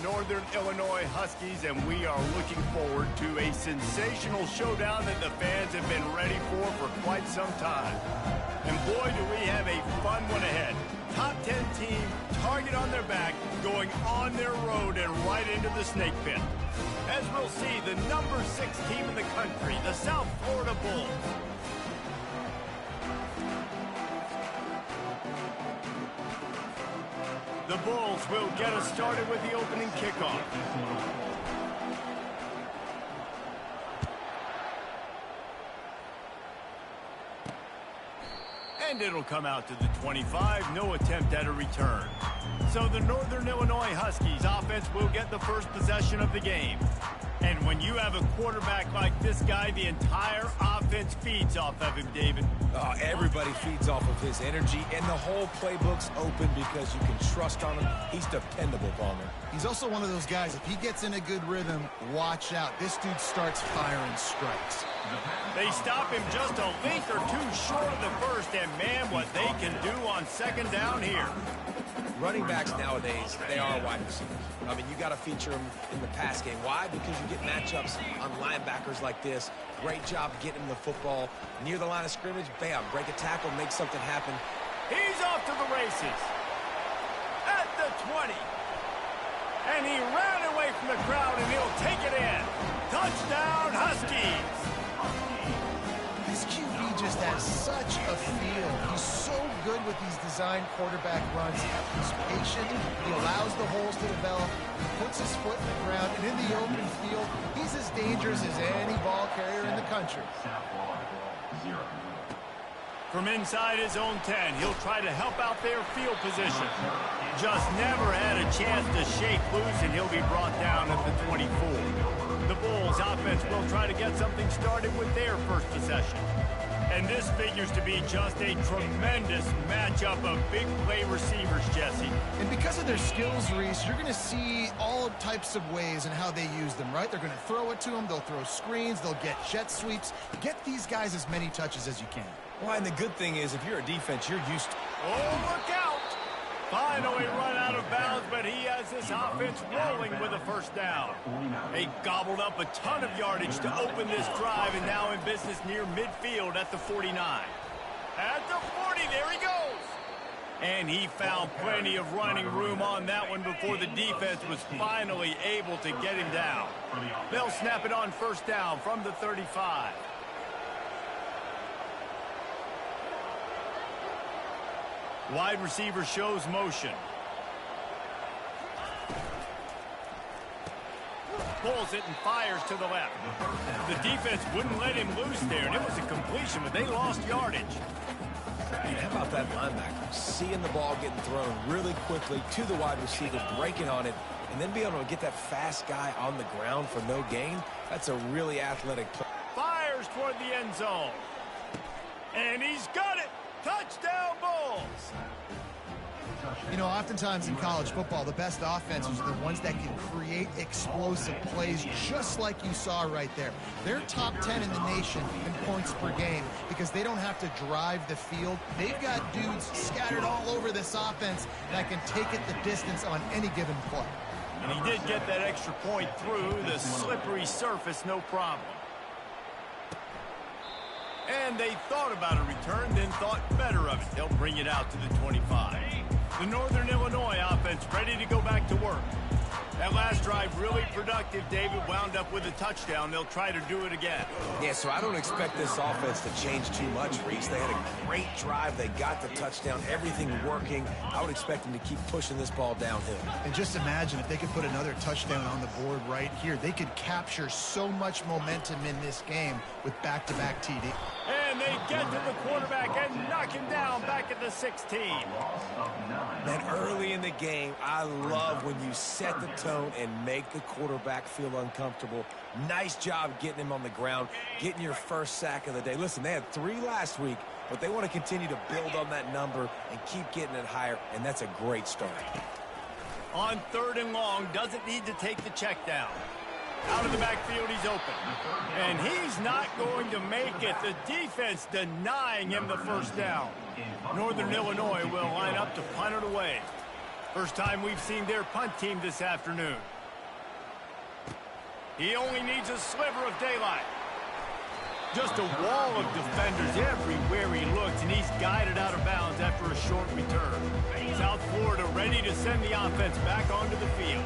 Northern Illinois Huskies, and we are looking forward to a sensational showdown that the fans have been ready for quite some time. And boy, do we have a fun one ahead. Top 10 team, target on their back, going on their road and right into the snake pit. As we'll see, the number 6 team in the country, the South Florida Bulls. The Bulls will get us started with the opening kickoff. And it'll come out to the 25, no attempt at a return. So the Northern Illinois Huskies offense will get the first possession of the game. And when you have a quarterback like this guy, the entire offense feeds off of him, David. Everybody feeds off of his energy, and the whole playbook's open because you can trust on him. He's dependable, Palmer. He's also one of those guys, if he gets in a good rhythm, watch out. This dude starts firing strikes. They stop him just a length or two short of the first, and man, what they can do on second down here. Running backs nowadays, they are wide receivers. I mean, you got to feature them in the pass game. Why? Because you get matchups on linebackers like this. Great job getting the football near the line of scrimmage. Bam, break a tackle, make something happen. He's off to the races. At the 20. And he ran away from the crowd, and he'll take it in. Touchdown, Huskies. This QB just has such a feel. He's so good with these design quarterback runs. He's patient. He allows the holes to develop. He puts his foot in the ground. And in the open field, he's as dangerous as any ball carrier in the country. From inside his own 10, he'll try to help out their field position. Just never had a chance to shake loose, and he'll be brought down at the 24. The Bulls offense will try to get something started with their first possession. And this figures to be just a tremendous matchup of big play receivers, Jesse. And because of their skills, Reese, you're going to see all types of ways and how they use them, right? They're going to throw it to them. They'll throw screens. They'll get jet sweeps. Get these guys as many touches as you can. Well, and the good thing is, if you're a defense, you're used to... Oh, look out! Finally run out of bounds, but he has this offense rolling with a first down. They gobbled up a ton of yardage to open this drive, and now in business near midfield at the 49. At the 40, there he goes. And he found plenty of running room on that one before the defense was finally able to get him down. They'll snap it on first down from the 35. Wide receiver shows motion. Pulls it and fires to the left. The defense wouldn't let him loose there, and it was a completion, but they lost yardage. And how about that linebacker? Seeing the ball getting thrown really quickly to the wide receiver, breaking on it, and then be able to get that fast guy on the ground for no gain. That's a really athletic play. Fires toward the end zone. And he's got it. Touchdown, Bulls! You know, oftentimes in college football, the best offenses are the ones that can create explosive plays, just like you saw right there. They're top 10 in the nation in points per game because they don't have to drive the field. They've got dudes scattered all over this offense that can take it the distance on any given play. And he did get that extra point through the slippery surface, no problem. And they thought about a return, then thought better of it. They'll bring it out to the 25. The Northern Illinois offense ready to go back to work. That last drive really productive. David wound up with a touchdown. They'll try to do it again. Yeah, so I don't expect this offense to change too much, Reese. They had a great drive. They got the touchdown. Everything working. I would expect them to keep pushing this ball downhill. And just imagine if they could put another touchdown on the board right here. They could capture so much momentum in this game with back-to-back TD. And they get to the quarterback and knock him down back at the 16. Then early in the game, I love when you set the tone and make the quarterback feel uncomfortable. Nice job getting him on the ground, getting your first sack of the day. Listen, they had 3 last week, but they want to continue to build on that number and keep getting it higher, and that's a great start. On 3rd and long, doesn't need to take the check down. Out of the backfield, he's open. And he's not going to make it. The defense denying him the first down. Northern Illinois will line up to punt it away. First time we've seen their punt team this afternoon. He only needs a sliver of daylight. Just a wall of defenders everywhere he looks, and he's guided out of bounds after a short return. South Florida ready to send the offense back onto the field.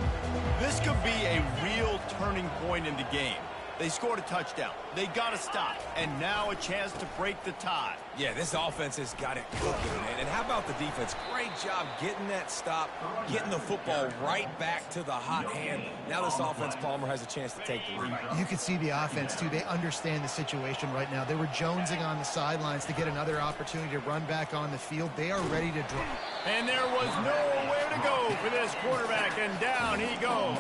This could be a real turning point in the game. They scored a touchdown. They got to stop. And now a chance to break the tie. Yeah, this offense has got it cooking, man. And how about the defense? Great job getting that stop, getting the football right back to the hot hand. Now this offense, Palmer, has a chance to take the lead. You can see the offense, too. They understand the situation right now. They were jonesing on the sidelines to get another opportunity to run back on the field. They are ready to draw. And there was nowhere to go for this quarterback, and down he goes.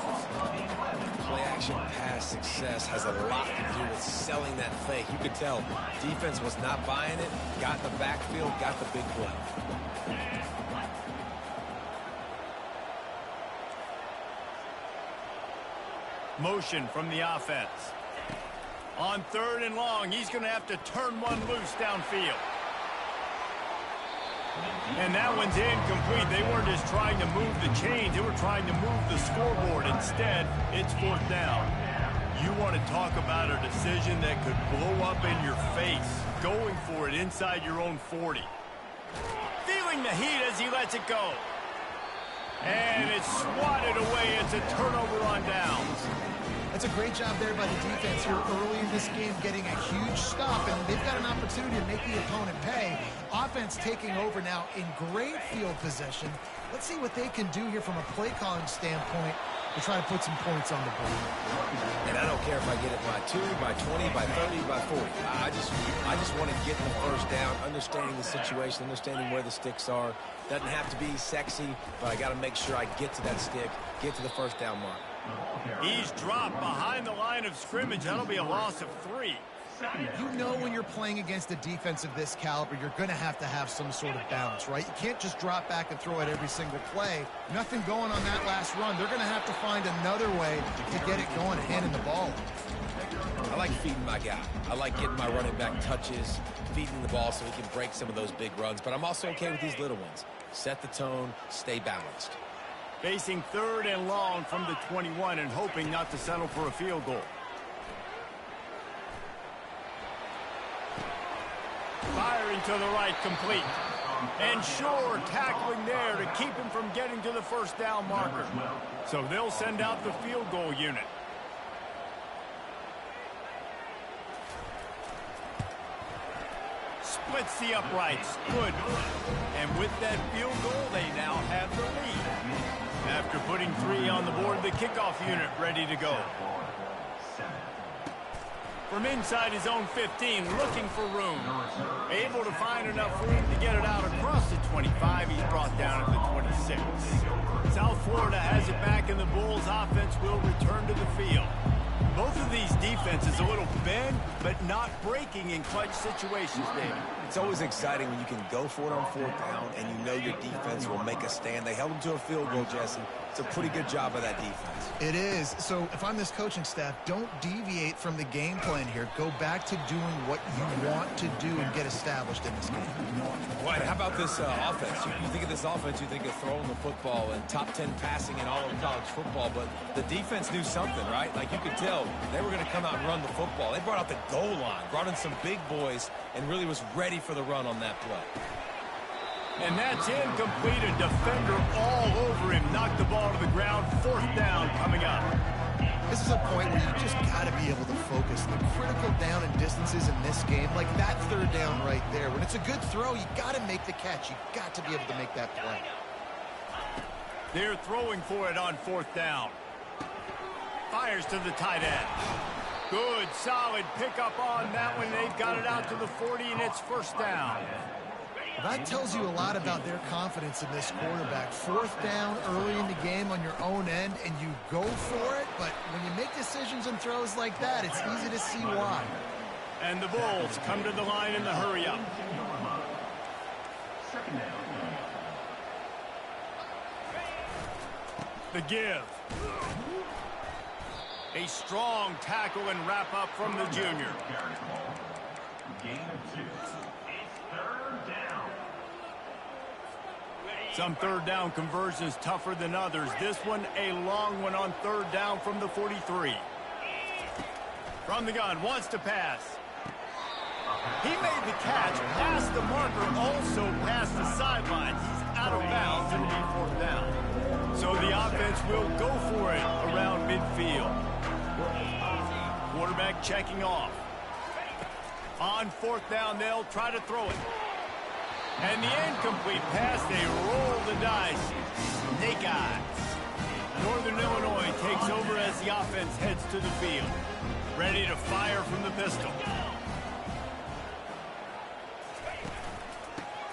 Play-action pass success has a lot to do with selling that fake. You could tell defense was not buying it, got in the backfield, got the big play. Motion from the offense. On 3rd and long, he's going to have to turn one loose downfield. And that one's incomplete. They weren't just trying to move the chains. They were trying to move the scoreboard. Instead, it's 4th down. You want to talk about a decision that could blow up in your face. Going for it inside your own 40. Feeling the heat as he lets it go. And it's swatted away. It's a turnover on downs. That's a great job there by the defense here early in this game, getting a huge stop, and they've got an opportunity to make the opponent pay. Offense taking over now in great field position. Let's see what they can do here from a play calling standpoint to try to put some points on the board. And I don't care if I get it by 2, by 20, by 30, by 40. I just want to get the first down, understanding the situation, understanding where the sticks are. Doesn't have to be sexy, but I got to make sure I get to that stick, get to the first down mark. He's dropped behind the line of scrimmage. That'll be a loss of 3. You know when you're playing against a defense of this caliber, you're going to have some sort of balance, right? You can't just drop back and throw it every single play. Nothing going on that last run. They're going to have to find another way to get it going, handing the ball. I like feeding my guy. I like getting my running back touches, feeding the ball so he can break some of those big runs. But I'm also okay with these little ones. Set the tone, stay balanced. Facing 3rd and long from the 21 and hoping not to settle for a field goal. Firing to the right, complete. And Shore tackling there to keep him from getting to the first down marker. So they'll send out the field goal unit. Splits the uprights. Good. And with that field goal, they now have the lead. After putting 3 on the board, the kickoff unit ready to go. From inside his own 15, looking for room. Able to find enough room to get it out across the 25. He's brought down at the 26. South Florida has it back, and the Bulls offense will return to the field. Both of these defenses a little bend, but not breaking in clutch situations, David. It's always exciting when you can go for it on 4th down and you know your defense will make a stand. They held them to a field goal, Jesse. It's a pretty good job by that defense. It is. So if I'm this coaching staff, don't deviate from the game plan here. Go back to doing what you want to do and get established in this game. Well, how about this offense? You think of this offense, you think of throwing the football and top 10 passing in all of college football, but the defense knew something, right? Like you could tell they were going to come out and run the football. They brought out the goal line, brought in some big boys, and really was ready for the run on that play. And that's incomplete. A defender all over him. Knocked the ball to the ground. 4th down coming up. This is a point where you just got to be able to focus. The critical down and distances in this game, like that 3rd down right there. When it's a good throw, you got to make the catch. You got to be able to make that play. They're throwing for it on 4th down. Fires to the tight end. Good, solid pickup on that one. They've got it out to the 40, and it's 1st down. That tells you a lot about their confidence in this quarterback. 4th down early in the game on your own end, and you go for it, but when you make decisions and throws like that, it's easy to see why. And the Bulls come to the line in the hurry-up. The give. A strong tackle and wrap-up from the junior. Some third down conversions tougher than others. This one a long one on third down from the 43. From the gun, wants to pass. He made the catch, past the marker, also past the sidelines. He's out of bounds and it'll be fourth down. So the offense will go for it around midfield. Quarterback checking off. On fourth down, they'll try to throw it. And the incomplete pass, they roll the dice. Snake eyes. Northern Illinois takes over as the offense heads to the field. Ready to fire from the pistol.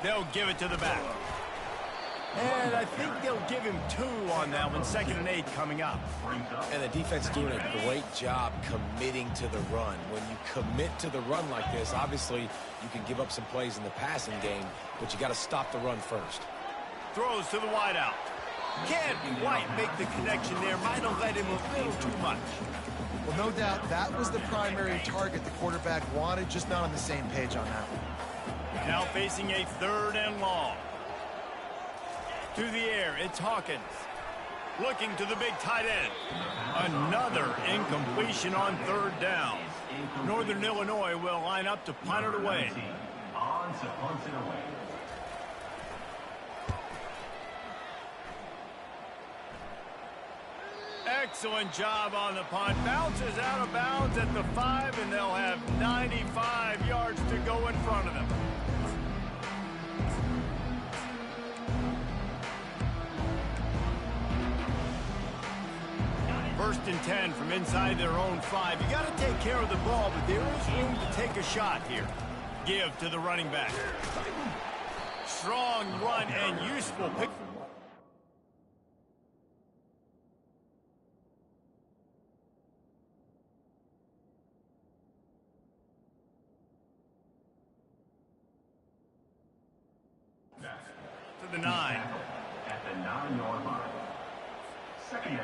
They'll give it to the back. And I think they'll give him 2 on that one. 2nd and 8 coming up. And the defense doing a great job committing to the run. When you commit to the run like this, obviously you can give up some plays in the passing game, but you got to stop the run first. Throws to the wideout. Can't quite make the connection there. Might have led him a little too much. Well, no doubt that was the primary target the quarterback wanted, just not on the same page on that one. Now facing a 3rd and long. To the air, it's Hawkins. Looking to the big tight end. Another incompletion on 3rd down. Northern Illinois will line up to punt it away. Excellent job on the punt. Bounces out of bounds at the 5, and they'll have 95 yards to go in front of them. First and 10 from inside their own 5. You got to take care of the ball, but there is room to take a shot here. Give to the running back. Strong run and useful pick. To the 9. At the 9-yard line.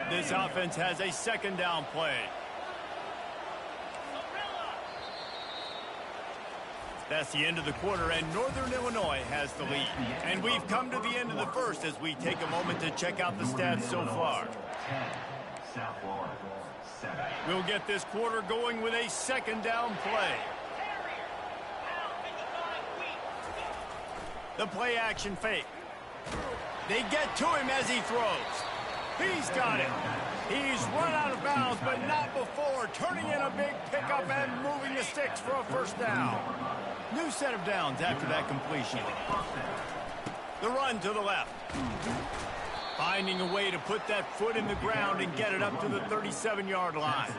This offense has a 2nd down play. That's the end of the quarter, and Northern Illinois has the lead. And we've come to the end of the first as we take a moment to check out the stats so far. We'll get this quarter going with a 2nd down play. The play action fake. They get to him as he throws. He's got it. He's run out of bounds, but not before. Turning in a big pickup and moving the sticks for a 1st down. New set of downs after that completion. The run to the left. Finding a way to put that foot in the ground and get it up to the 37-yard line.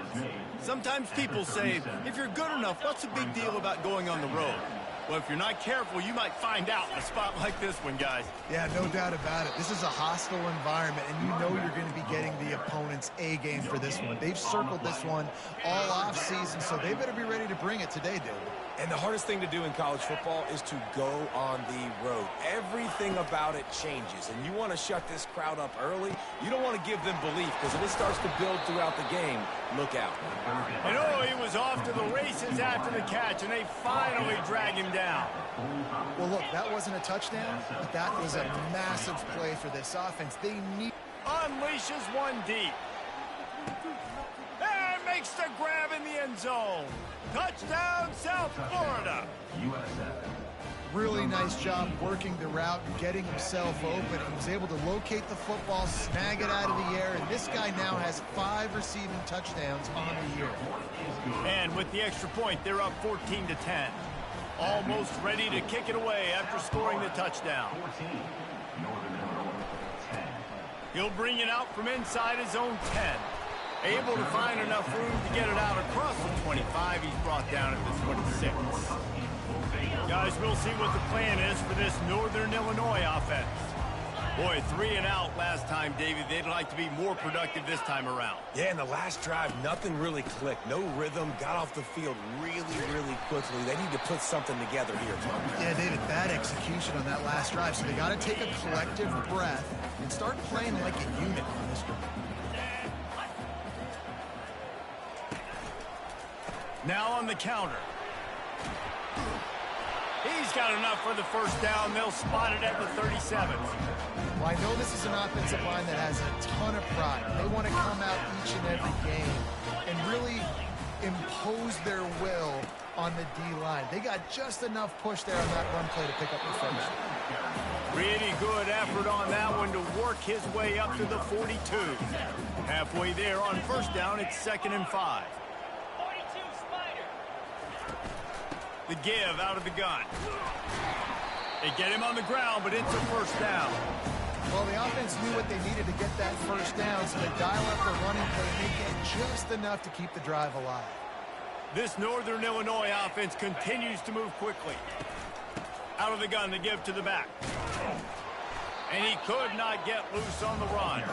Sometimes people say, if you're good enough, what's the big deal about going on the road? Well, if you're not careful, you might find out in a spot like this one, guys. Yeah, no doubt about it. This is a hostile environment, and you know you're going to be getting the opponent's A game for this one. They've circled this one all off-season, so they better be ready to bring it today, David. And the hardest thing to do in college football is to go on the road. Everything about it changes, and you want to shut this crowd up early. You don't want to give them belief, because if it starts to build throughout the game, look out. And he was off to the races after the catch, and they finally drag him down. Well, look, that wasn't a touchdown, but that was a massive play for this offense. They need... Unleashes one deep. And makes the grab in the end zone. Touchdown, South Florida. Really nice job working the route and getting himself open. He was able to locate the football, snag it out of the air, and this guy now has 5 receiving touchdowns on the year. And with the extra point, they're up 14-10. Almost ready to kick it away after scoring the touchdown. He'll bring it out from inside his own 10. Able to find enough room to get it out across the 25. He's brought down at the 26. Guys, we'll see what the plan is for this Northern Illinois offense. Boy, 3 and out last time, David. They'd like to be more productive this time around. Yeah, in the last drive, nothing really clicked. No rhythm, got off the field really quickly. They need to put something together here. Yeah, David, bad execution on that last drive, so they got to take a collective breath and start playing like a unit on this one. Now on the counter. He He's got enough for the first down. They'll spot it at the 37. Well, I know this is an offensive line that has a ton of pride. They want to come out each and every game and really impose their will on the D-line. They got just enough push there on that run play to pick up the first. Pretty good effort on that one to work his way up to the 42. Halfway there on first down, it's 2nd and 5. The give out of the gun. They get him on the ground, but it's a first down. Well, the offense knew what they needed to get that first down, so they dial up the running play and they get just enough to keep the drive alive. This Northern Illinois offense continues to move quickly. Out of the gun, the give to the back. And he could not get loose on the run.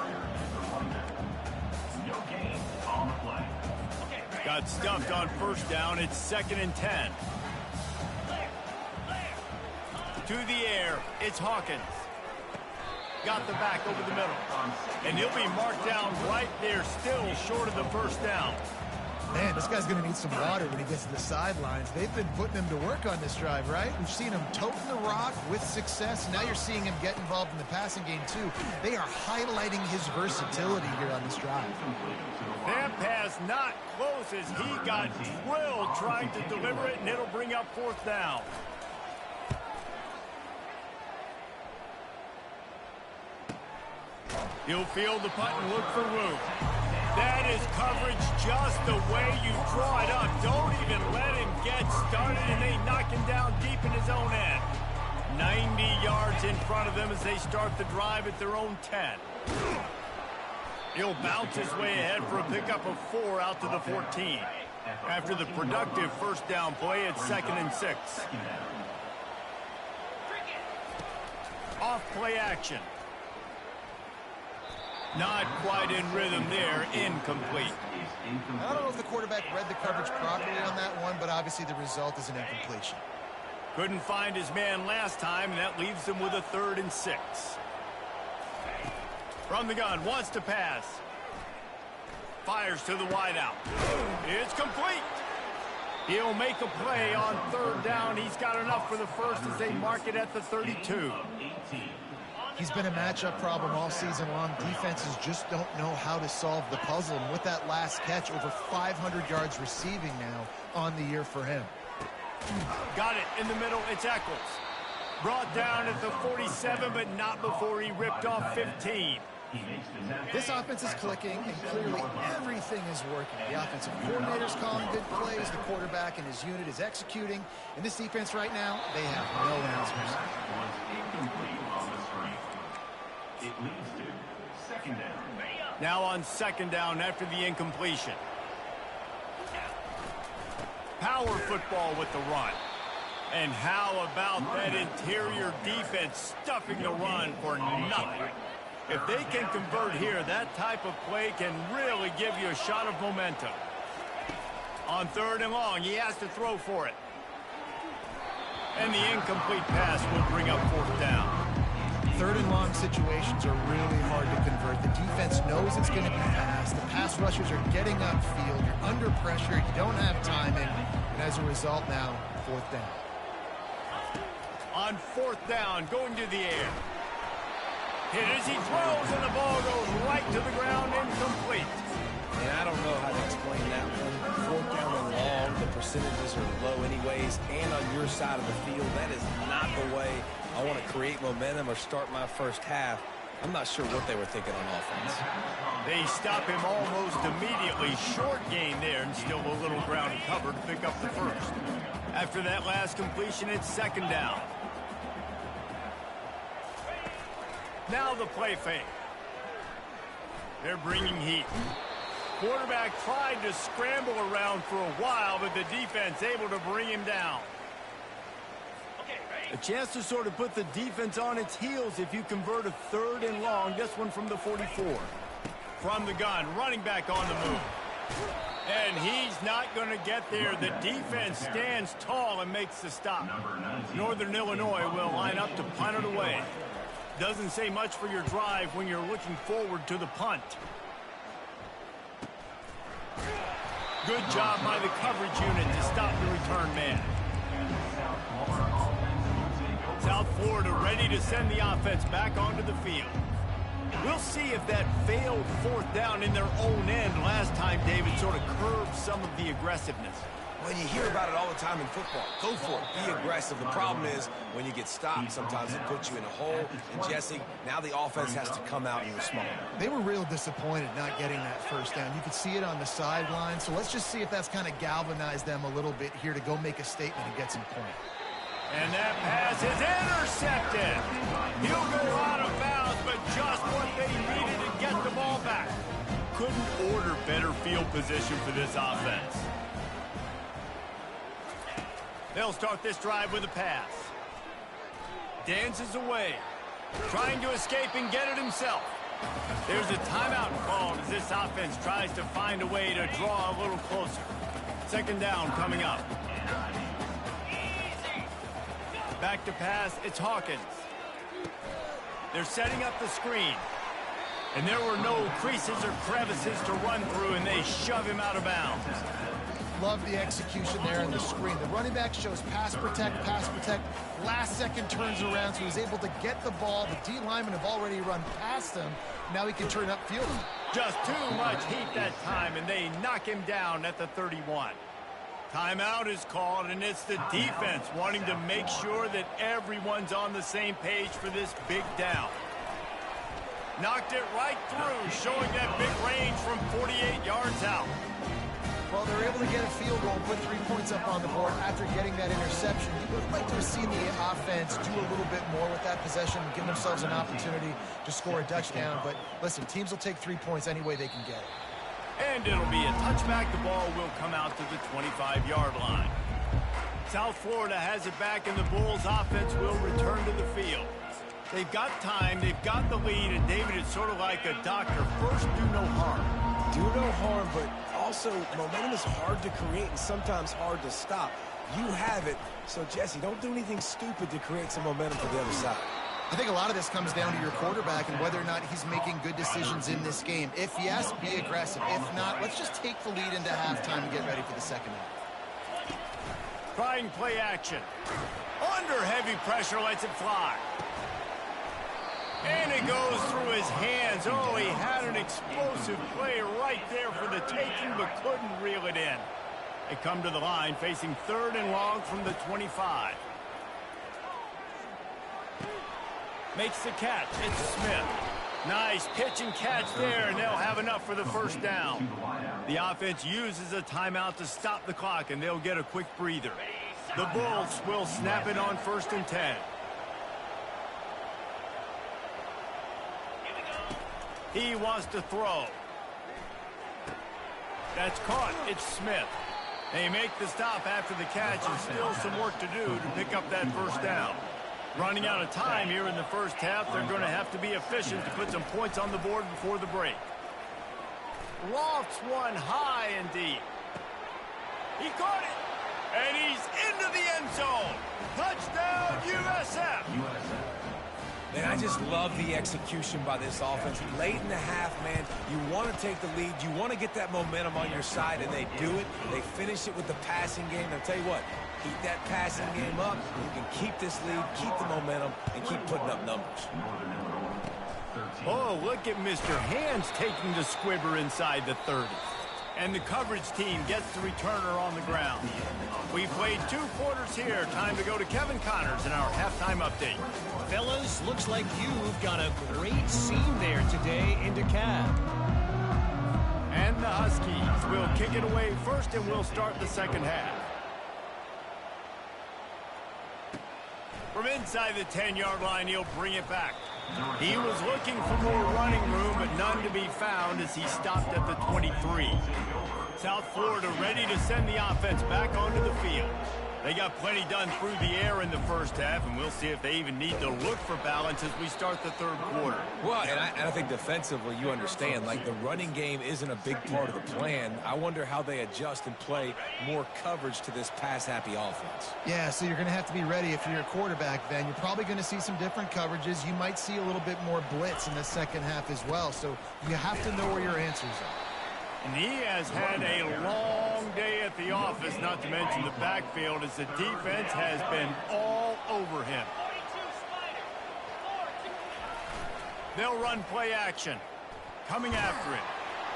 Got stuffed on first down. It's 2nd and 10. To the air, it's Hawkins. Got the back over the middle. And he'll be marked down right there, still short of the first down. Man, this guy's going to need some water when he gets to the sidelines. They've been putting him to work on this drive, right? We've seen him toting the rock with success. Now you're seeing him get involved in the passing game, too. They are highlighting his versatility here on this drive. That pass not close as he got drilled trying to deliver it, and it'll bring up 4th down. He'll field the punt and look for room. That is coverage just the way you draw it up. Don't even let him get started, and they knock him down deep in his own end. 90 yards in front of them as they start the drive at their own 10. He'll bounce his way ahead for a pickup of 4 out to the 14. After the productive first down play, it's 2nd and 6. Off play action. Not quite in rhythm there. Incomplete. I don't know if the quarterback read the coverage properly on that one, but obviously the result is an incompletion. Couldn't find his man last time, and that leaves him with a 3rd and 6. From the gun, wants to pass. Fires to the wideout. It's complete. He'll make a play on 3rd down. He's got enough for the first as they mark it at the 32. He's been a matchup problem all season long. Defenses just don't know how to solve the puzzle. And with that last catch, over 500 yards receiving now on the year for him. Got it in the middle. It's Eccles. Brought down at the 47, but not before he ripped off 15. This offense is clicking, and clearly everything is working. The offensive coordinator's calling good plays. The quarterback and his unit is executing. In this defense right now, they have no answers. It leads to 2nd down. Now on 2nd down after the incompletion. Power football with the run. And how about that interior defense stuffing the run for nothing? If they can convert here, that type of play can really give you a shot of momentum. On 3rd and long, he has to throw for it. And the incomplete pass will bring up 4th down. 3rd and long situations are really hard to convert. The defense knows it's going to be fast. The pass rushers are getting upfield. You're under pressure. You don't have timing. And as a result now, 4th down. On 4th down, going to the air. Hit as he throws, and the ball goes right to the ground, incomplete. And I don't know how to explain that one. 4th down and long, the percentages are low anyways, and on your side of the field, that is not the way I want to create momentum or start my first half. I'm not sure what they were thinking on offense. They stop him almost immediately. Short gain there, and still a little ground to cover to pick up the first. After that last completion, it's 2nd down. Now the play fake. They're bringing heat. Quarterback tried to scramble around for a while, but the defense able to bring him down. A chance to sort of put the defense on its heels if you convert a 3rd and long. This one from the 44. From the gun, running back on the move. And he's not going to get there. The defense stands tall and makes the stop. Northern Illinois will line up to punt it away. Doesn't say much for your drive when you're looking forward to the punt. Good job by the coverage unit to stop the return man. South Florida ready to send the offense back onto the field. We'll see if that failed fourth down in their own end last time, David, sort of curbed some of the aggressiveness. Well, you hear about it all the time in football. Go for it. Be aggressive. The problem is when you get stopped, sometimes it puts you in a hole. And, Jesse, now the offense has to come out and respond. They were real disappointed not getting that first down. You could see it on the sideline. So let's just see if that's kind of galvanized them a little bit here to go make a statement and get some points. And that pass is intercepted. He'll go out of bounds, but just what they needed to get the ball back. Couldn't order better field position for this offense. They'll start this drive with a pass. Dances away. Trying to escape and get it himself. There's a timeout called as this offense tries to find a way to draw a little closer. Second down coming up. Back to pass, it's Hawkins. They're setting up the screen. And there were no creases or crevices to run through, and they shove him out of bounds. Love the execution there in the screen. The running back shows pass protect. Last second turns around, so he's able to get the ball. The D linemen have already run past him. Now he can turn upfield. Just too much heat that time, and they knock him down at the 31. Timeout is called, and it's the defense wanting to make sure that everyone's on the same page for this big down. Knocked it right through, showing that big range from 48 yards out. Well, they're able to get a field goal and put 3 points up on the board after getting that interception. You would like to have seen the offense do a little bit more with that possession, give themselves an opportunity to score a touchdown. But listen, teams will take 3 points any way they can get it. And it'll be a touchback. The ball will come out to the 25-yard line. South Florida has it back, and the Bulls offense will return to the field. They've got time, they've got the lead, and David, it's sort of like a doctor. First, do no harm. Do no harm, but also momentum is hard to create and sometimes hard to stop. You have it, so Jesse, don't do anything stupid to create some momentum for the other side. I think a lot of this comes down to your quarterback and whether or not he's making good decisions in this game. If yes, be aggressive. If not, let's just take the lead into halftime and get ready for the second half. Trying play action. Under heavy pressure, lets it fly. And it goes through his hands. Oh, he had an explosive play right there for the taking, but couldn't reel it in. They come to the line, facing 3rd and long from the 25. Makes the catch. It's Smith. Nice pitch and catch there, and they'll have enough for the first down. The offense uses a timeout to stop the clock, and they'll get a quick breather. The Bulls will snap it on 1st and 10. He wants to throw. That's caught. It's Smith. They make the stop after the catch, and still some work to do to pick up that first down. Running out of time here in the first half, they're going to have to be efficient to put some points on the board before the break. Lofts one high and deep. He caught it, and he's into the end zone. Touchdown, USF. Man, I just love the execution by this offense. Late in the half, man, you want to take the lead. You want to get that momentum on your side, and they do it. They finish it with the passing game. I'll tell you what, keep that passing game up. You can keep this lead, keep the momentum, and keep putting up numbers. Oh, look at Mr. Hands taking the squibber inside the 30. And the coverage team gets the returner on the ground. We played 2 quarters here. Time to go to Kevin Connors in our halftime update. Fellas, looks like you've got a great scene there today in DeKalb. And the Huskies will kick it away first, and we'll start the second half. From inside the 10-yard line, he'll bring it back. He was looking for more running room, but none to be found as he stopped at the 23. South Florida ready to send the offense back onto the field. They got plenty done through the air in the first half, and we'll see if they even need to look for balance as we start the 3rd quarter. Well, and I think defensively, you understand, like the running game isn't a big part of the plan. I wonder how they adjust and play more coverage to this pass-happy offense. Yeah, so you're going to have to be ready if you're a quarterback then. You're probably going to see some different coverages. You might see a little bit more blitz in the second half as well, so you have to know where your answers are. And he has had a long day at the office, not to mention the backfield, as the defense has been all over him. They'll run play action. Coming after it.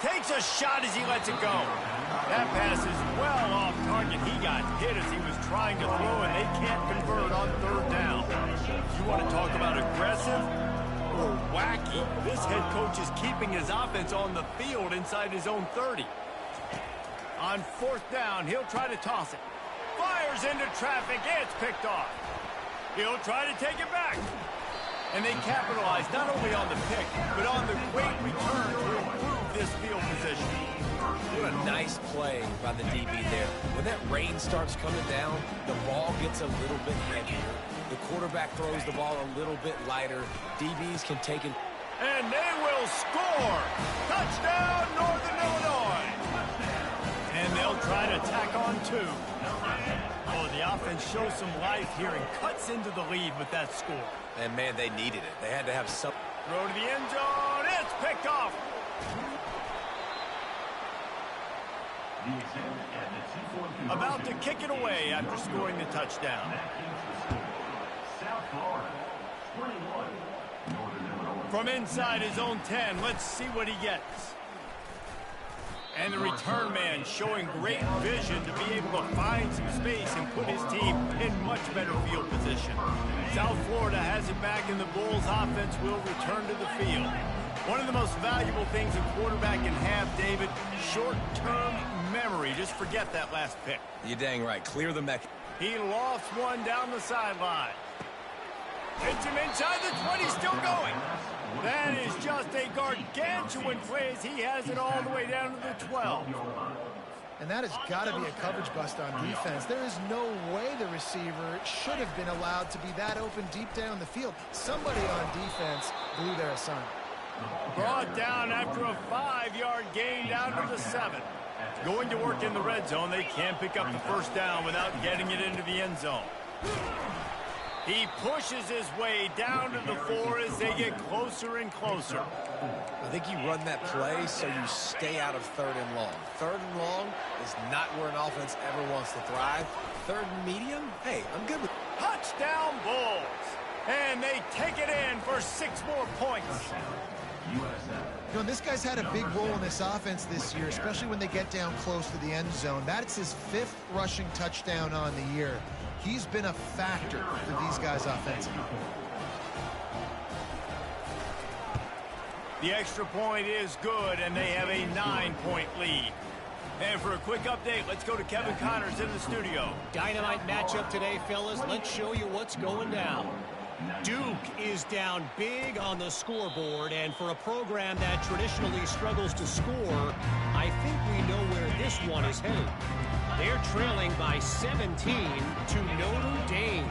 Takes a shot as he lets it go. That pass is well off target. He got hit as he was trying to throw, and they can't convert on third down. You want to talk about aggressive or wacky? This head coach is keeping his offense on the field inside his own 30. On fourth down, he'll try to toss it. Fires into traffic. It's picked off. He'll try to take it back. And they capitalize not only on the pick, but on the great return to improve this field position. What a nice play by the DB there. When that rain starts coming down, the ball gets a little bit heavier. The quarterback throws the ball a little bit lighter. DBs can take it. And they will score! Touchdown, Northern Illinois! And they'll try to tack on two. Oh, the offense shows some life here and cuts into the lead with that score. And, man, they needed it. They had to have some. Throw to the end zone. It's picked off. About to kick it away after scoring the touchdown. From inside his own 10, let's see what he gets. And the return man showing great vision to be able to find some space and put his team in much better field position. South Florida has it back, and the Bulls offense will return to the field. One of the most valuable things a quarterback can have, David, short-term memory. Just forget that last pick. You're dang right. Clear the mech. He lost one down the sideline. Hits him inside the 20, still going. That is just a gargantuan play as he has it all the way down to the 12. And that has got to be a coverage bust on defense. There is no way the receiver should have been allowed to be that open deep down the field. Somebody on defense blew their assignment. Brought down after a 5-yard gain down to the 7. Going to work in the red zone. They can't pick up the first down without getting it into the end zone. He pushes his way down to the 4 as they get closer and closer. I think you run that play so you stay out of third and long. Third and long is not where an offense ever wants to thrive. Third and medium, hey, I'm good with it. Touchdown Bulls. And they take it in for 6 more points. You know, this guy's had a big role in this offense this year, especially when they get down close to the end zone. That's his 5th rushing touchdown on the year. He's been a factor for these guys offensively. The extra point is good, and they have a 9-point lead. And for a quick update, let's go to Kevin Connors in the studio. Dynamite matchup today, fellas. Let's show you what's going down. Duke is down big on the scoreboard, and for a program that traditionally struggles to score, I think we know where this one is headed. They're trailing by 17 to Notre Dame.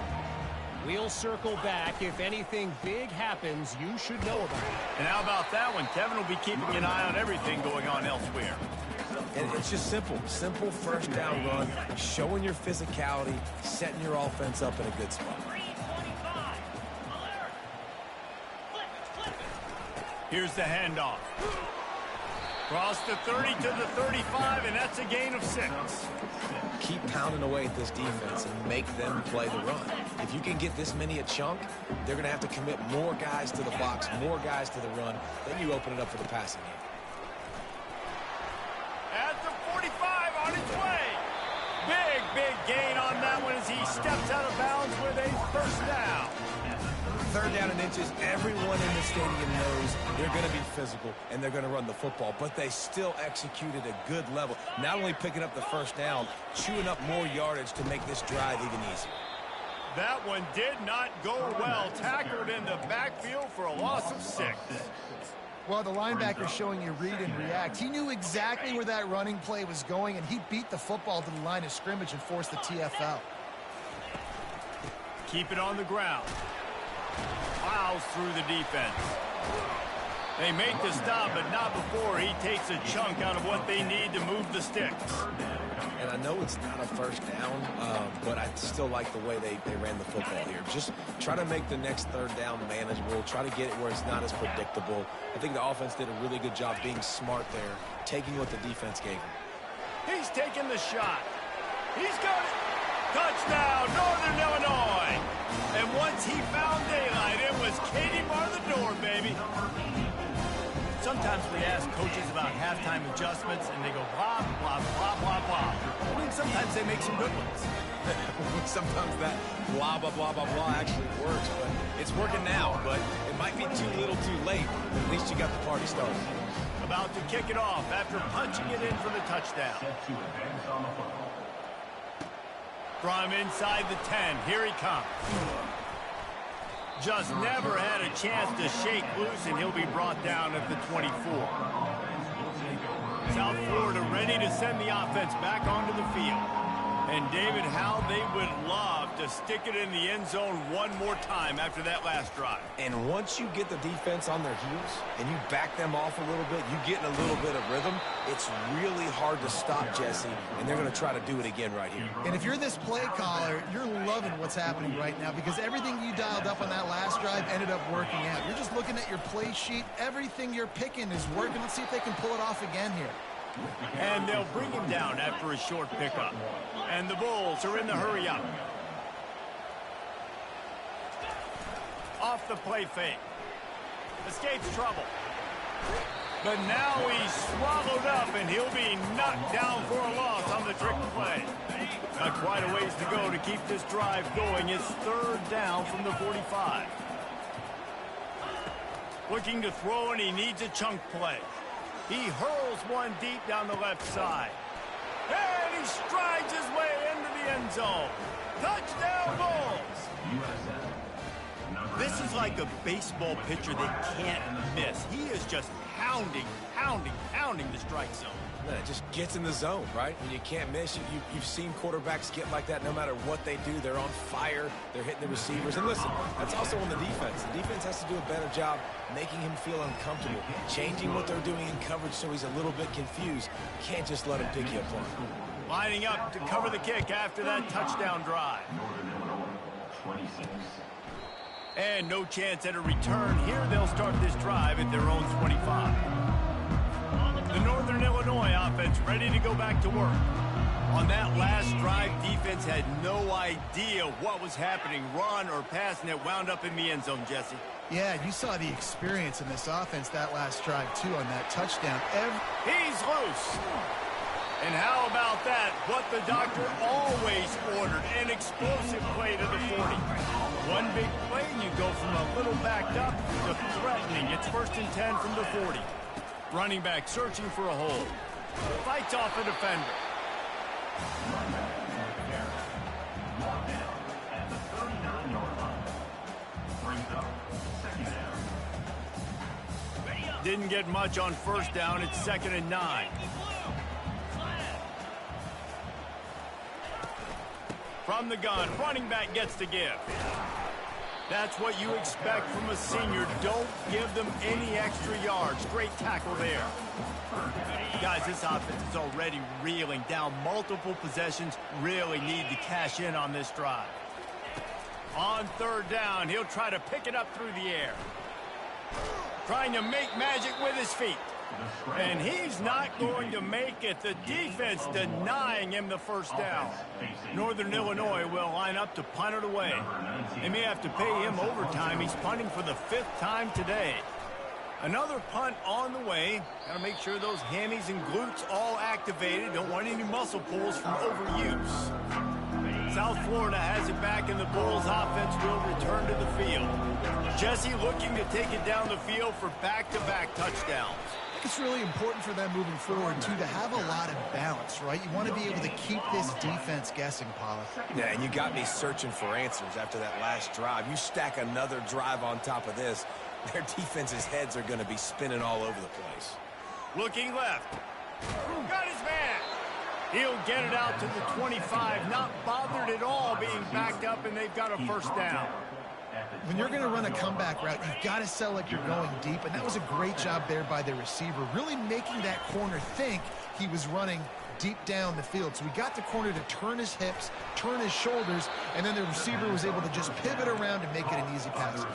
We'll circle back. If anything big happens, you should know about it. And how about that one? Kevin will be keeping an eye on everything going on elsewhere. And it's just simple. Simple first down run, showing your physicality, setting your offense up in a good spot. Here's the handoff. Cross the 30 to the 35, and that's a gain of 6. Keep pounding away at this defense and make them play the run. If you can get this many a chunk, they're going to have to commit more guys to the box, more guys to the run. Then you open it up for the passing game. At the 45 on its way. Big gain on that one as he steps out of bounds with a first down. Third down and inches, everyone in the stadium knows they're going to be physical and they're going to run the football, but they still executed a good level. Not only picking up the first down, chewing up more yardage to make this drive even easier. That one did not go well. Tackled in the backfield for a loss of 6. Well, the linebacker's showing you read and react. He knew exactly where that running play was going, and he beat the football to the line of scrimmage and forced the TFL. Keep it on the ground. Plows through the defense. They make the stop, but not before he takes a chunk out of what they need to move the sticks. And I know it's not a first down, but I still like the way they ran the football here. Just try to make the next third down manageable. Try to get it where it's not as predictable. I think the offense did a really good job being smart there, taking what the defense gave him. He's taking the shot. He's got it. Touchdown, Northern Illinois. And once he found daylight, it was Katie bar the door, baby. Sometimes we ask coaches about halftime adjustments, and they go blah, blah, blah, blah, blah. I mean, sometimes they make some good ones. Sometimes that blah, blah, blah, blah, blah actually works, but it's working now, but it might be too little too late. But at least you got the party started. About to kick it off after punching it in for the touchdown. From inside the 10, here he comes. Just never had a chance to shake loose, and he'll be brought down at the 24. South Florida ready to send the offense back onto the field. And, David, how they would love to stick it in the end zone one more time after that last drive. And once you get the defense on their heels and you back them off a little bit, you get in a little bit of rhythm, it's really hard to stop, Jesse, and they're going to try to do it again right here. And if you're this play caller, you're loving what's happening right now because everything you dialed up on that last drive ended up working out. You're just looking at your play sheet. Everything you're picking is working. Let's see if they can pull it off again here. And they'll bring him down after a short pickup. And the Bulls are in the hurry up. Off the play fake. Escapes trouble. But now he's swallowed up, and he'll be knocked down for a loss on the trick play. Got quite a ways to go to keep this drive going. It's third down from the 45. Looking to throw, and he needs a chunk play. He hurls one deep down the left side. And he strides his way into the end zone. Touchdown, Bulls! This is like a baseball pitcher they can't miss. He is just pounding the strike zone. Yeah, it just gets in the zone, right? When you can't miss, you've seen quarterbacks get like that no matter what they do. They're on fire. They're hitting the receivers. And listen, that's also on the defense. The defense has to do a better job making him feel uncomfortable, changing what they're doing in coverage so he's a little bit confused. You can't just let him pick you apart. Lining up to cover the kick after that touchdown drive. And no chance at a return. Here they'll start this drive at their own 25. The Northern Illinois offense ready to go back to work. On that last drive, defense had no idea what was happening, run or pass, and it wound up in the end zone, Jesse. Yeah, you saw the experience in this offense that last drive, too, on that touchdown. He's loose. And how about that? What the doctor always ordered, an explosive play to the 40. One big play, and you go from a little backed up to threatening. It's 1st and 10 from the 40. Running back searching for a hole. Fights off a defender. Didn't get much on first down. It's 2nd and 9. From the gun, running back gets to give. That's what you expect from a senior. Don't give them any extra yards. Great tackle there. Guys, this offense is already reeling down multiple possessions. Really need to cash in on this drive. On 3rd down, he'll try to pick it up through the air. Trying to make magic with his feet. And he's not going to make it. The defense denying him the first down. Northern Illinois will line up to punt it away. They may have to pay him overtime. He's punting for the 5th time today. Another punt on the way. Got to make sure those hammies and glutes all activated. Don't want any muscle pulls from overuse. South Florida has it back, and the Bulls offense will return to the field. Jesse looking to take it down the field for back-to-back touchdowns. I think it's really important for them moving forward, too, to have a lot of balance, right? You want to be able to keep this defense guessing, Pollard. Yeah, and you got me searching for answers after that last drive. You stack another drive on top of this, their defense's heads are going to be spinning all over the place. Looking left. Got his man. He'll get it out to the 25, not bothered at all being backed up, and they've got a first down. When you're going to run a comeback route, you've got to sell like you're going deep, and that was a great job there by the receiver, really making that corner think he was running deep down the field. So we got the corner to turn his hips, turn his shoulders, and then the receiver was able to just pivot around and make it an easy pass.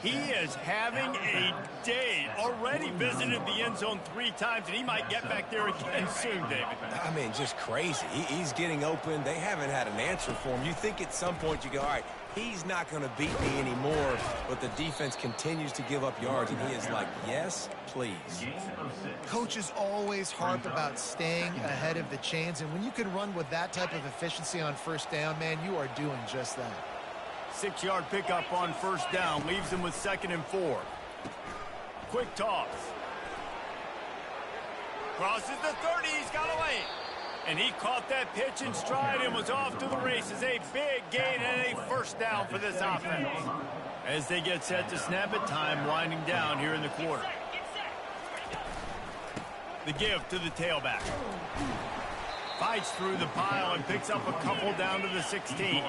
He is having a day. Already visited the end zone 3 times, and he might get back there again soon, David. I mean, just crazy. He's getting open. They haven't had an answer for him. You think at some point you go, all right, he's not going to beat me anymore, but the defense continues to give up yards, and he is like, yes, please. Coaches always harp about staying ahead of the chains, and when you can run with that type of efficiency on first down, man, you are doing just that. 6-yard pickup on first down. Leaves him with 2nd and 4. Quick toss. Crosses the 30. He's got away. And he caught that pitch in stride and was off to the races. A big gain and a first down for this offense. As they get set to snap it, time winding down here in the quarter. The give to the tailback. Fights through the pile and picks up a couple down to the 16.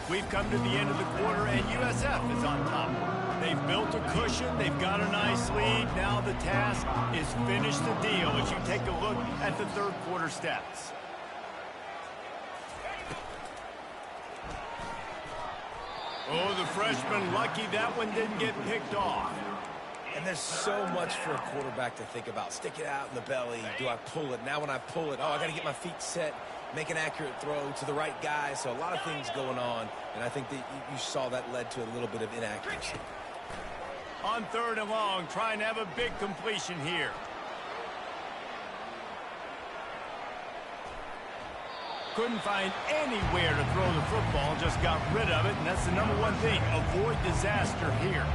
We've come to the end of the quarter, and USF is on top. They've built a cushion. They've got a nice lead. Now the task is finish the deal as you take a look at the third quarter stats. Oh, the freshman lucky that one didn't get picked off. And there's so much for a quarterback to think about. Stick it out in the belly. Do I pull it? Now when I pull it, oh, I got to get my feet set, make an accurate throw to the right guy. So a lot of things going on, and I think that you saw that led to a little bit of inaccuracy. On 3rd and long, trying to have a big completion here. Couldn't find anywhere to throw the football, just got rid of it, and that's the number one thing. Avoid disaster here.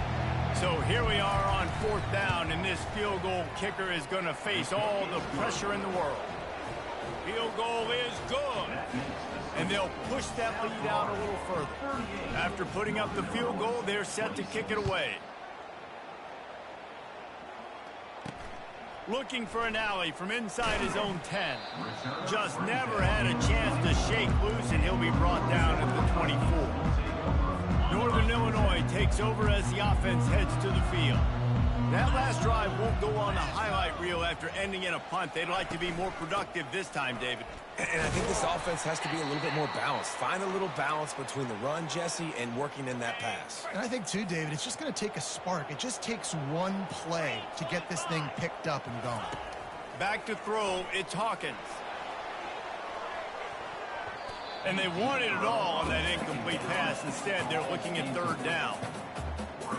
So here we are on 4th down, and this field goal kicker is going to face all the pressure in the world. Field goal is good. And they'll push that lead out a little further. After putting up the field goal, they're set to kick it away. Looking for an alley from inside his own 10. Just never had a chance to shake loose, and he'll be brought down at the 24. Northern Illinois takes over as the offense heads to the field. That last drive won't go on the highlight reel after ending in a punt. They'd like to be more productive this time, David. And I think this offense has to be a little bit more balanced. Find a little balance between the run, Jesse, and working in that pass. And I think, too, David, it's just going to take a spark. It just takes one play to get this thing picked up and going. Back to throw, it's Hawkins. And they wanted it all on that incomplete pass. Instead, they're looking at 3rd down.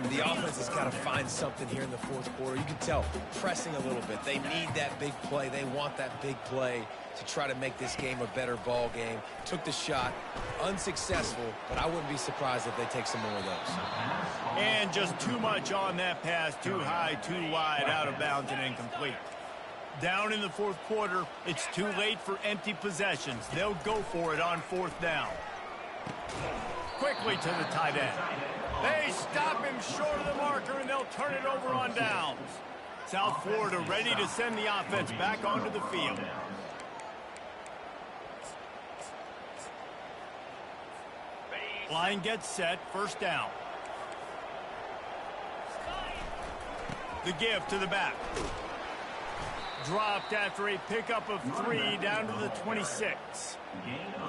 The offense has got to find something here in the 4th quarter. You can tell, pressing a little bit. They need that big play. They want that big play to try to make this game a better ball game. Took the shot, unsuccessful, but I wouldn't be surprised if they take some more of those. And just too much on that pass, too high, too wide, out of bounds and incomplete. Down in the 4th quarter, it's too late for empty possessions. They'll go for it on 4th down. Quickly to the tight end. They stop him short of the marker, and they'll turn it over on downs. South Florida ready to send the offense back onto the field. Line gets set, 1st down. The give to the back. Dropped after a pickup of 3 down to the 26.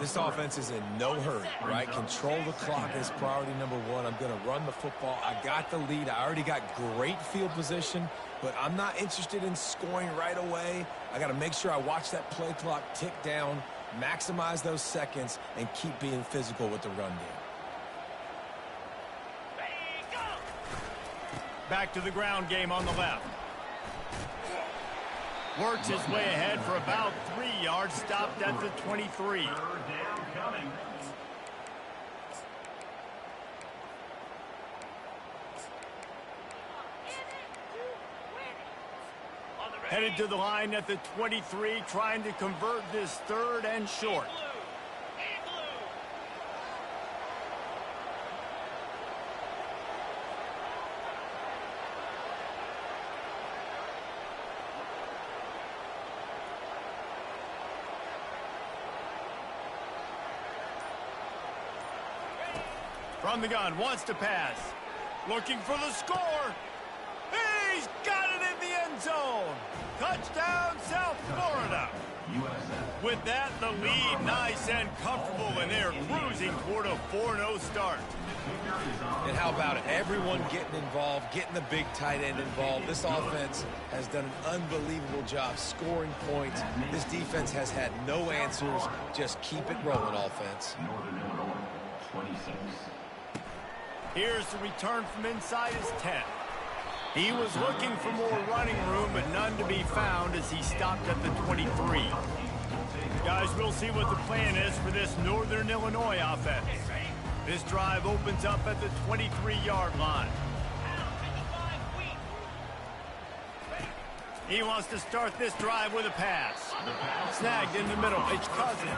This offense is in no hurry, right? Control the clock is priority number 1. I'm going to run the football. I got the lead. I already got great field position, but I'm not interested in scoring right away. I got to make sure I watch that play clock tick down, maximize those seconds, and keep being physical with the run game. Back to the ground game on the left. Works his way ahead for about 3 yards, stopped at the 23. Headed to the line at the 23, trying to convert this 3rd and short. From the gun, wants to pass. Looking for the score. He's got it in the end zone. Touchdown, South Florida. With that, the lead nice and comfortable, and they're cruising toward a 4-0 start. And how about it? Everyone getting involved, getting the big tight end involved. This offense has done an unbelievable job scoring points. This defense has had no answers. Just keep it rolling, offense. Northern Illinois, 26. Here's the return from inside his 10. He was looking for more running room, but none to be found as he stopped at the 23. Guys, we'll see what the plan is for this Northern Illinois offense. This drive opens up at the 23-yard line. He wants to start this drive with a pass. Snagged in the middle. It's Cousins.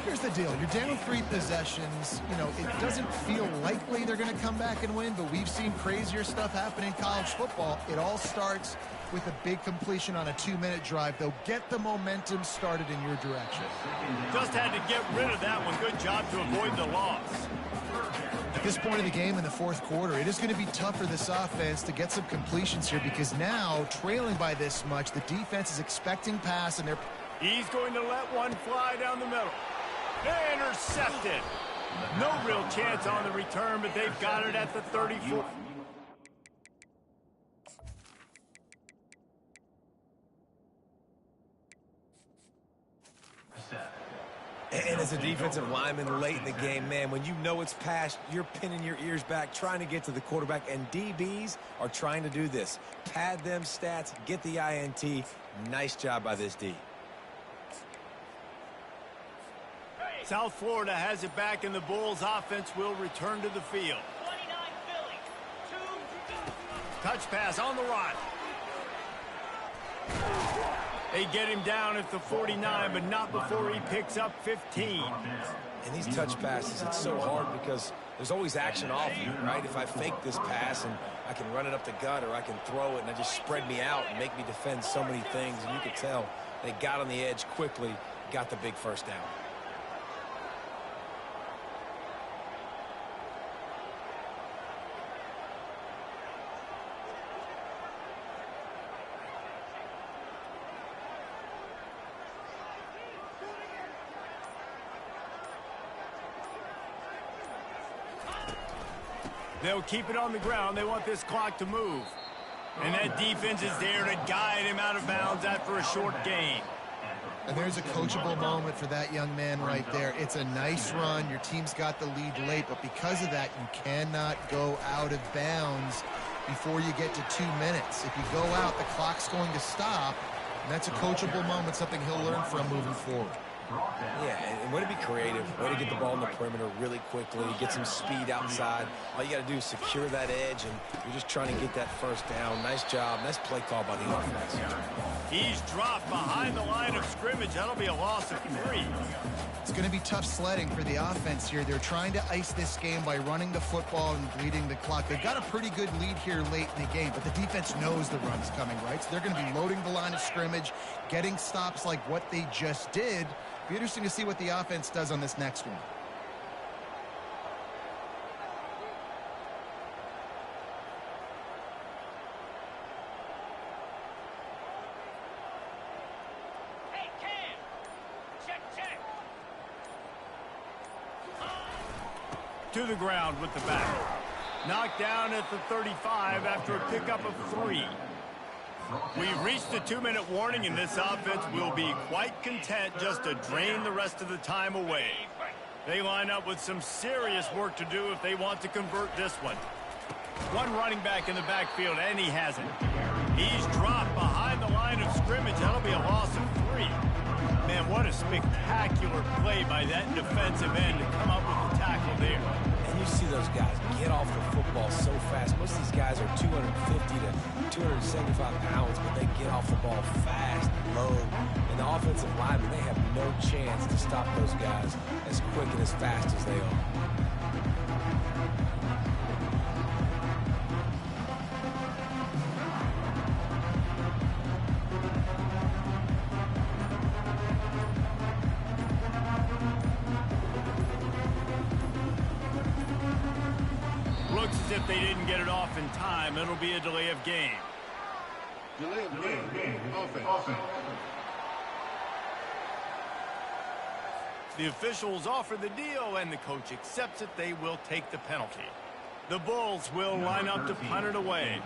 Here's the deal. You're down 3 possessions. You know, it doesn't feel likely they're going to come back and win, but we've seen crazier stuff happen in college football. It all starts with a big completion on a 2-minute drive. They'll get the momentum started in your direction. Just had to get rid of that one. Good job to avoid the loss. At this point of the game in the 4th quarter, it is going to be tough for this offense to get some completions here because now, trailing by this much, the defense is expecting pass and they're... He's going to let one fly down the middle. Intercepted. No real chance on the return, but they've got it at the 34. And as a defensive lineman late in the game, man, when you know it's past, you're pinning your ears back, trying to get to the quarterback, and DBs are trying to do this. Pad them stats, get the INT. Nice job by this D. South Florida has it back, and the Bulls offense will return to the field. Touch pass on the run. They get him down at the 49, but not before he picks up 15. And these touch passes, it's so hard because there's always action off you, right? If I fake this pass and I can run it up the gut or I can throw it and I just spread me out and make me defend so many things, and you could tell they got on the edge quickly, got the big first down. They'll keep it on the ground. They want this clock to move. And that defense is there to guide him out of bounds after a short gain. And there's a coachable moment for that young man right there. It's a nice run. Your team's got the lead late, but because of that, you cannot go out of bounds before you get to 2 minutes. If you go out, the clock's going to stop. And that's a coachable moment, something he'll learn from moving forward. Yeah, and way to be creative, way to get the ball in the perimeter really quickly, get some speed outside. All you got to do is secure that edge, and you're just trying to get that first down. Nice job. Nice play call by the offense. He's dropped behind the line of scrimmage. That'll be a loss of 3. It's going to be tough sledding for the offense here. They're trying to ice this game by running the football and bleeding the clock. They've got a pretty good lead here late in the game, but the defense knows the run's coming, right? So they're going to be loading the line of scrimmage, getting stops like what they just did. Be interesting to see what the offense does on this next one. Hey, Cam! Check. To the ground with the back. Knocked down at the 35 after a pickup of 3. We've reached the 2-minute warning, and this offense will be quite content just to drain the rest of the time away. They line up with some serious work to do if they want to convert this one. One running back in the backfield, and he has it. He's dropped behind the line of scrimmage. That'll be a loss of 3. Man, what a spectacular play by that defensive end to come up with the tackle there. And you see those guys get off the football so fast. Most of these guys are 250 to 275 pounds, but they get off the ball fast, low. And the offensive linemen, they have no chance to stop those guys as quick and as fast as they are. Looks as if they didn't get it off in time. It'll be a delay of game. Delay of game. Offense. The officials offer the deal, and the coach accepts it. They will take the penalty. The Bulls will line up to punt it away.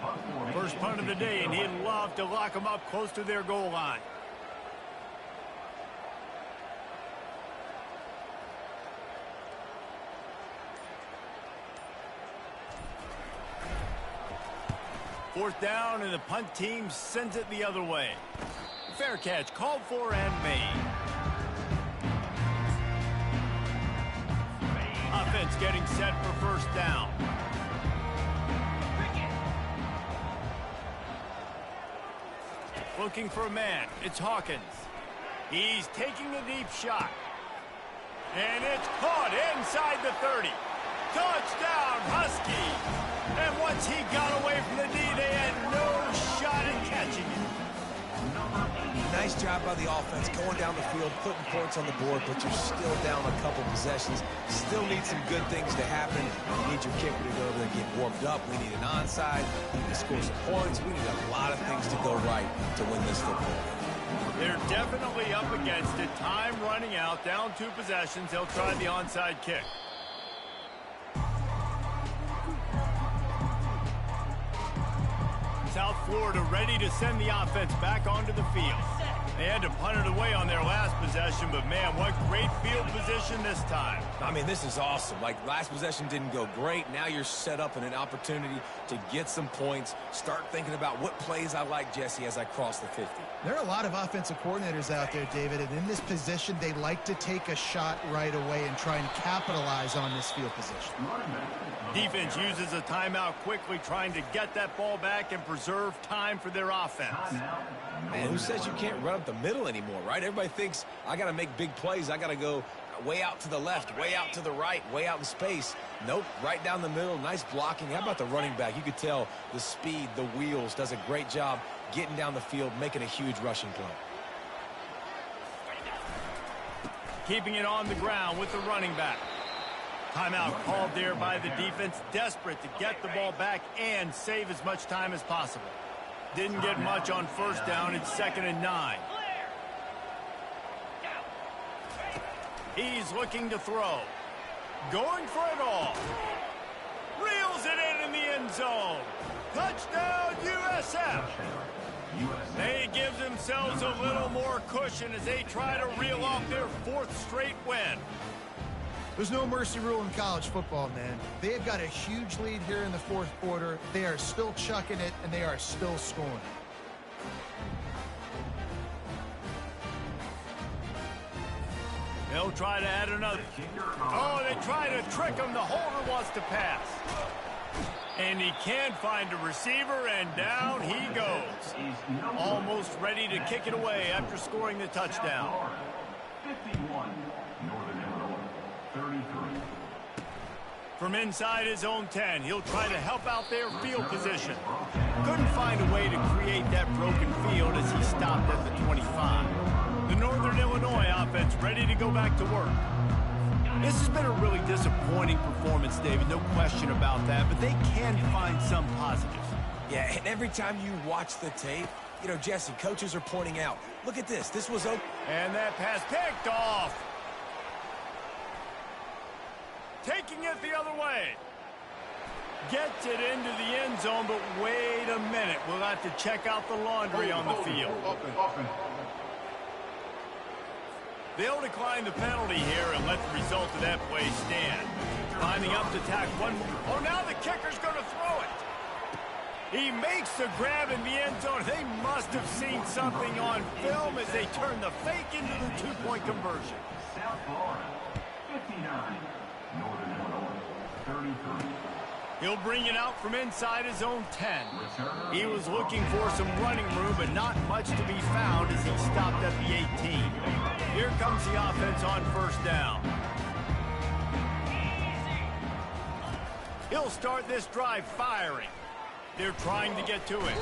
First punt of the day, and he'd love to lock them up close to their goal line. Fourth down, and the punt team sends it the other way. Fair catch called for and made. Offense getting set for first down. Looking for a man. It's Hawkins. He's taking a deep shot. And it's caught inside the 30. Touchdown, Husky. And once he got away from the D, they had no shot at catching it. Nice job by the offense going down the field, putting points on the board, but you're still down a couple possessions. Still need some good things to happen. You need your kicker to go over there and get warmed up. We need an onside. We need to score some points. We need a lot of things to go right to win this football game. They're definitely up against it. Time running out, down 2 possessions. They'll try the onside kick. South Florida ready to send the offense back onto the field. They had to punt it away on their last possession, but man, what great field position this time. I mean, this is awesome. Like, last possession didn't go great. Now you're set up in an opportunity to get some points. Start thinking about what plays I like, Jesse, as I cross the 50. There are a lot of offensive coordinators out there, David, and in this position, they like to take a shot right away and try and capitalize on this field position. Defense uses a timeout quickly, trying to get that ball back and preserve time for their offense. Man, who says you can't run up the middle anymore, right? Everybody thinks I got to make big plays. I got to go way out to the left, way out to the right, way out in space. Nope, right down the middle. Nice blocking. How about the running back? You could tell the speed, the wheels, does a great job getting down the field, making a huge rushing play. Keeping it on the ground with the running back. Timeout called there by the defense, desperate to get the ball back and save as much time as possible. Didn't get much on first down. It's 2nd and 9. He's looking to throw. Going for it all. Reels it in the end zone. Touchdown, USF. They give themselves a little more cushion as they try to reel off their 4th straight win. There's no mercy rule in college football, man. They've got a huge lead here in the 4th quarter. They are still chucking it, and they are still scoring. They'll try to add another. Oh, they try to trick him. The holder wants to pass. And he can't find a receiver, and down he goes. Almost ready to kick it away after scoring the touchdown. 51, Northern Illinois, 33. From inside his own 10, he'll try to help out their field position. Couldn't find a way to create that broken field as he stopped at the 25. The Northern Illinois offense ready to go back to work. This has been a really disappointing performance, David, no question about that, but they can find some positives. Yeah, and every time you watch the tape, you know, Jesse, coaches are pointing out, look at this. This was open. And that pass picked off. Taking it the other way. Gets it into the end zone, but wait a minute. We'll have to check out the laundry on the field. They'll decline the penalty here and let the result of that play stand. Lining up to tack one more. Oh, now the kicker's going to throw it. He makes the grab in the end zone. They must have seen something on film as they turn the fake into the two-point conversion. South Florida, 59. Northern Illinois, 33. He'll bring it out from inside his own 10. He was looking for some running room, but not much to be found as he stopped at the 18. Here comes the offense on first down. He'll start this drive firing. They're trying to get to it.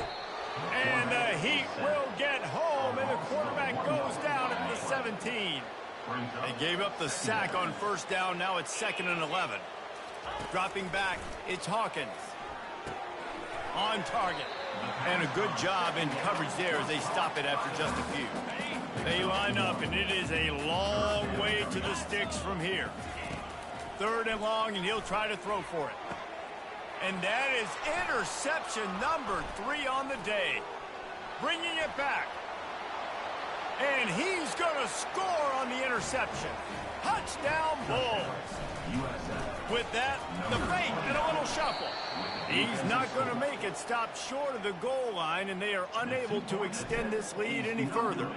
And the Heat will get home, and the quarterback goes down at the 17. They gave up the sack on first down. Now it's 2nd and 11. Dropping back, it's Hawkins. On on target. And a good job in coverage there as they stop it after just a few. They line up, and it is a long way to the sticks from here. 3rd and long, and he'll try to throw for it. And that is interception number 3 on the day. Bringing it back. And he's going to score on the interception. Touchdown, Bulls. With that, the fake and a little shuffle. He's not going to make it stop short of the goal line, and they are unable to extend this lead any further.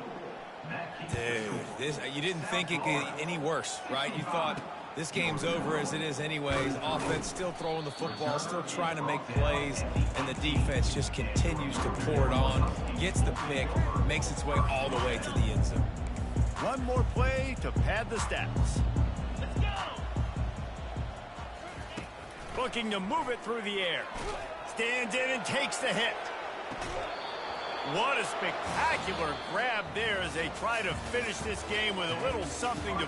Dude, you didn't think it could get any worse, right? You thought this game's over as it is anyways. Offense still throwing the football, still trying to make plays, and the defense just continues to pour it on, gets the pick, makes its way all the way to the end zone. One more play to pad the stats. Let's go. Looking to move it through the air. Stands in and takes the hit. What a spectacular grab there as they try to finish this game with a little something to